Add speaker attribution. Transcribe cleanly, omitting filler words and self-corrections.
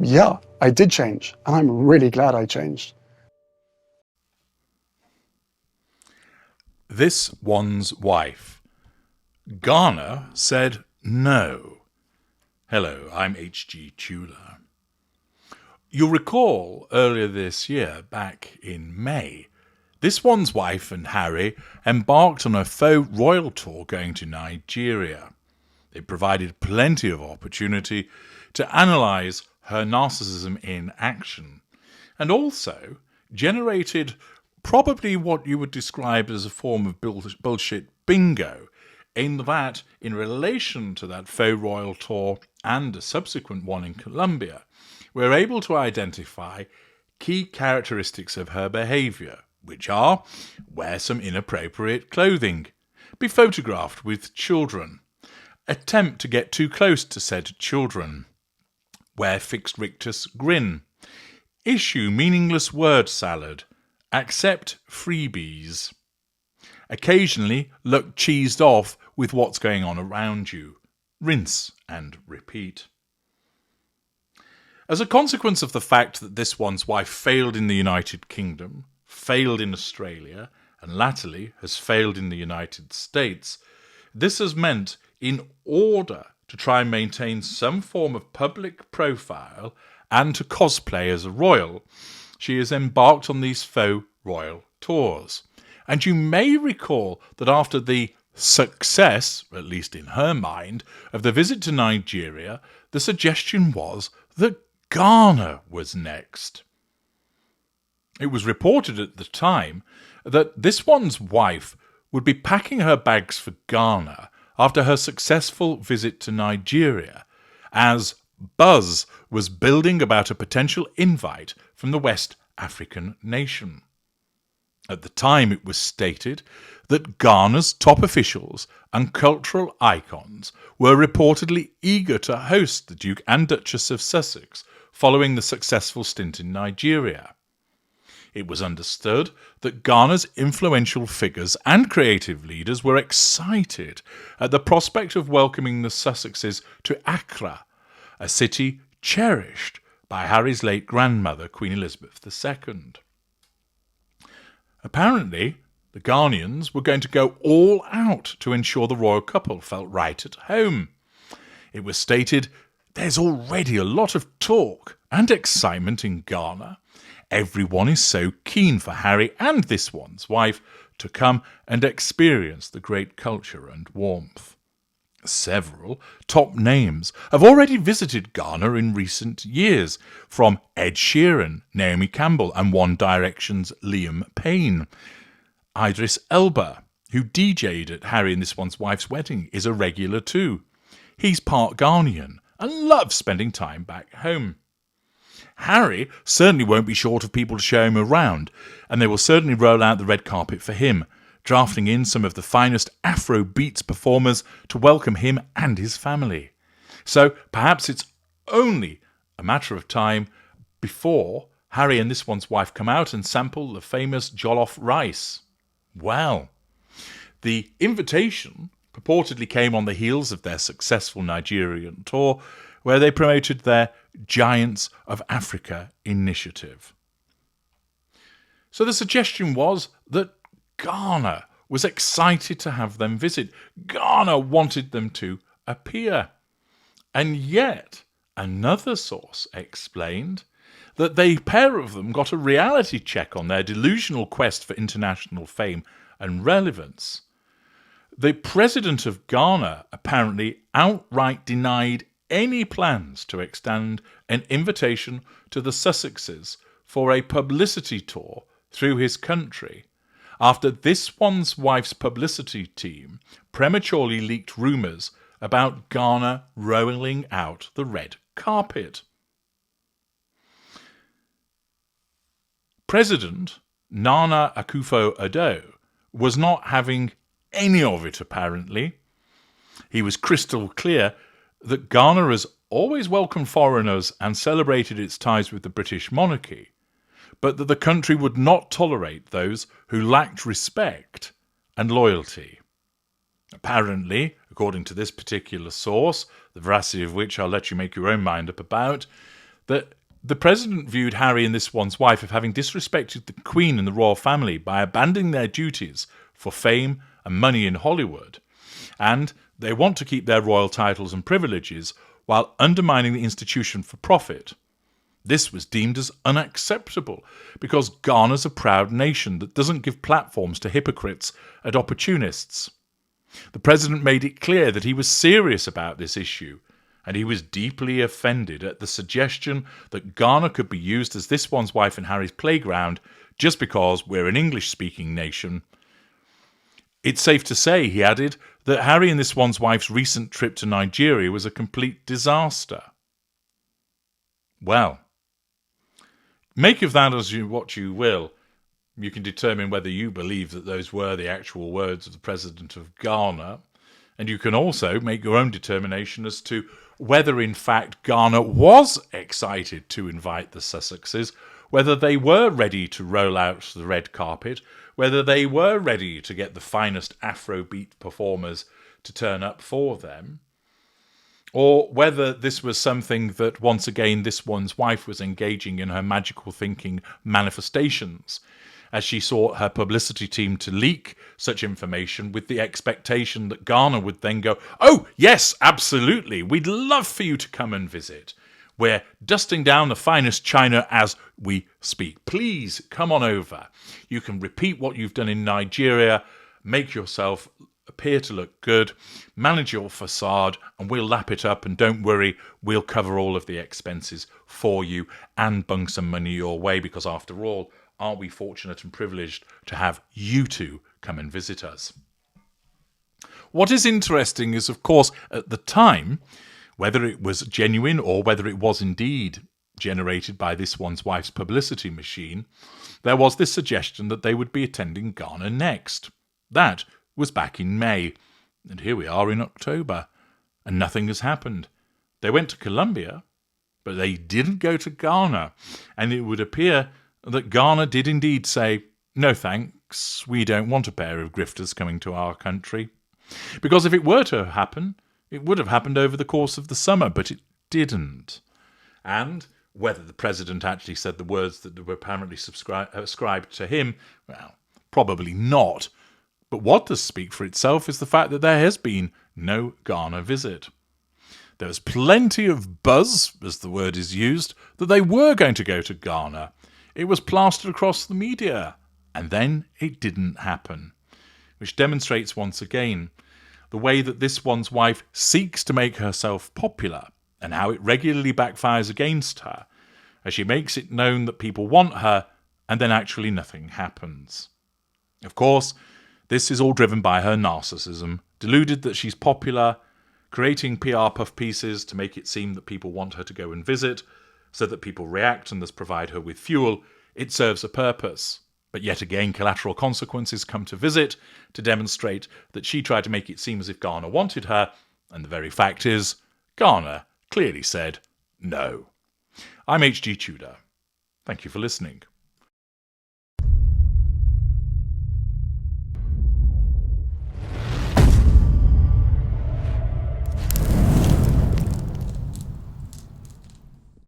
Speaker 1: Yeah, I did change, and I'm really glad I changed.
Speaker 2: This one's wife. Ghana said no. Hello, I'm hgtudor. You'll recall earlier this year, back in May, this one's wife and Harry embarked on a faux royal tour going to Nigeria. It provided plenty of opportunity to analyse her narcissism in action, and also generated probably what you would describe as a form of bullshit bingo, in that, in relation to that faux royal tour and a subsequent one in Colombia, we're able to identify key characteristics of her behaviour, which are: wear some inappropriate clothing, be photographed with children, attempt to get too close to said children, wear fixed rictus grin, issue meaningless word salad, accept freebies, occasionally look cheesed off with what's going on around you, rinse and repeat. As a consequence of the fact that this one's wife failed in the United Kingdom, failed in Australia, and latterly has failed in the United States, this has meant, in order to try and maintain some form of public profile and to cosplay as a royal, she has embarked on these faux royal tours. And you may recall that after the success, at least in her mind, of the visit to Nigeria, the suggestion was that Ghana was next. It was reported at the time that this one's wife would be packing her bags for Ghana after her successful visit to Nigeria, as buzz was building about a potential invite from the West African nation. At the time, it was stated that Ghana's top officials and cultural icons were reportedly eager to host the Duke and Duchess of Sussex following the successful stint in Nigeria. It was understood that Ghana's influential figures and creative leaders were excited at the prospect of welcoming the Sussexes to Accra, a city cherished by Harry's late grandmother, Queen Elizabeth II. Apparently, the Ghanaians were going to go all out to ensure the royal couple felt right at home. It was stated, "There's already a lot of talk and excitement in Ghana. Everyone is so keen for Harry and this one's wife to come and experience the great culture and warmth." Several top names have already visited Ghana in recent years, from Ed Sheeran, Naomi Campbell, and One Direction's Liam Payne. Idris Elba, who DJ'd at Harry and this one's wife's wedding, is a regular too. He's part Ghanaian and loves spending time back home. Harry certainly won't be short of people to show him around, and they will certainly roll out the red carpet for him, drafting in some of the finest Afro beats performers to welcome him and his family. So perhaps it's only a matter of time before Harry and this one's wife come out and sample the famous jollof rice. Well, the invitation purportedly came on the heels of their successful Nigerian tour, where they promoted their Giants of Africa initiative. So the suggestion was that Ghana was excited to have them visit. Ghana wanted them to appear. And yet, another source explained that the pair of them got a reality check on their delusional quest for international fame and relevance. The president of Ghana apparently outright denied any plans to extend an invitation to the Sussexes for a publicity tour through his country, after this one's wife's publicity team prematurely leaked rumours about Ghana rolling out the red carpet. President Nana Akufo-Addo was not having any of it, apparently. He was crystal clear that Ghana has always welcomed foreigners and celebrated its ties with the British monarchy, but that the country would not tolerate those who lacked respect and loyalty. Apparently, according to this particular source, the veracity of which I'll let you make your own mind up about, that the president viewed Harry and this one's wife of having disrespected the Queen and the royal family by abandoning their duties for fame and money in Hollywood, and they want to keep their royal titles and privileges while undermining the institution for profit. This was deemed as unacceptable because Ghana's a proud nation that doesn't give platforms to hypocrites and opportunists. The president made it clear that he was serious about this issue, and he was deeply offended at the suggestion that Ghana could be used as this one's wife and Harry's playground just because we're an English-speaking nation. It's safe to say, he added, that Harry and this one's wife's recent trip to Nigeria was a complete disaster. Well, make of that what you will. You can determine whether you believe that those were the actual words of the president of Ghana, and you can also make your own determination as to whether in fact Ghana was excited to invite the Sussexes, whether they were ready to roll out the red carpet, whether they were ready to get the finest Afrobeat performers to turn up for them, or whether this was something that, once again, this one's wife was engaging in her magical thinking manifestations, as she sought her publicity team to leak such information with the expectation that Ghana would then go, "Oh, yes, absolutely, we'd love for you to come and visit. We're dusting down the finest china as we speak. Please come on over. You can repeat what you've done in Nigeria, make yourself appear to look good, manage your facade, and we'll lap it up, and don't worry, we'll cover all of the expenses for you and bung some money your way, because after all, aren't we fortunate and privileged to have you two come and visit us?" What is interesting is, of course, at the time, whether it was genuine or whether it was indeed generated by this one's wife's publicity machine, there was this suggestion that they would be attending Ghana next. That was back in May, and here we are in October, and nothing has happened. They went to Colombia, but they didn't go to Ghana, and it would appear that Ghana did indeed say, "No thanks, we don't want a pair of grifters coming to our country." Because if it were to happen, it would have happened over the course of the summer, but it didn't. And whether the president actually said the words that were apparently ascribed to him, well, probably not. But what does speak for itself is the fact that there has been no Ghana visit. There was plenty of buzz, as the word is used, that they were going to go to Ghana. It was plastered across the media, and then it didn't happen, which demonstrates once again the way that this one's wife seeks to make herself popular, and how it regularly backfires against her, as she makes it known that people want her, and then actually nothing happens. Of course, this is all driven by her narcissism, deluded that she's popular, creating PR puff pieces to make it seem that people want her to go and visit, so that people react and thus provide her with fuel. It serves a purpose. But yet again, collateral consequences come to visit to demonstrate that she tried to make it seem as if Ghana wanted her, and the very fact is, Ghana clearly said no. I'm HG Tudor. Thank you for listening.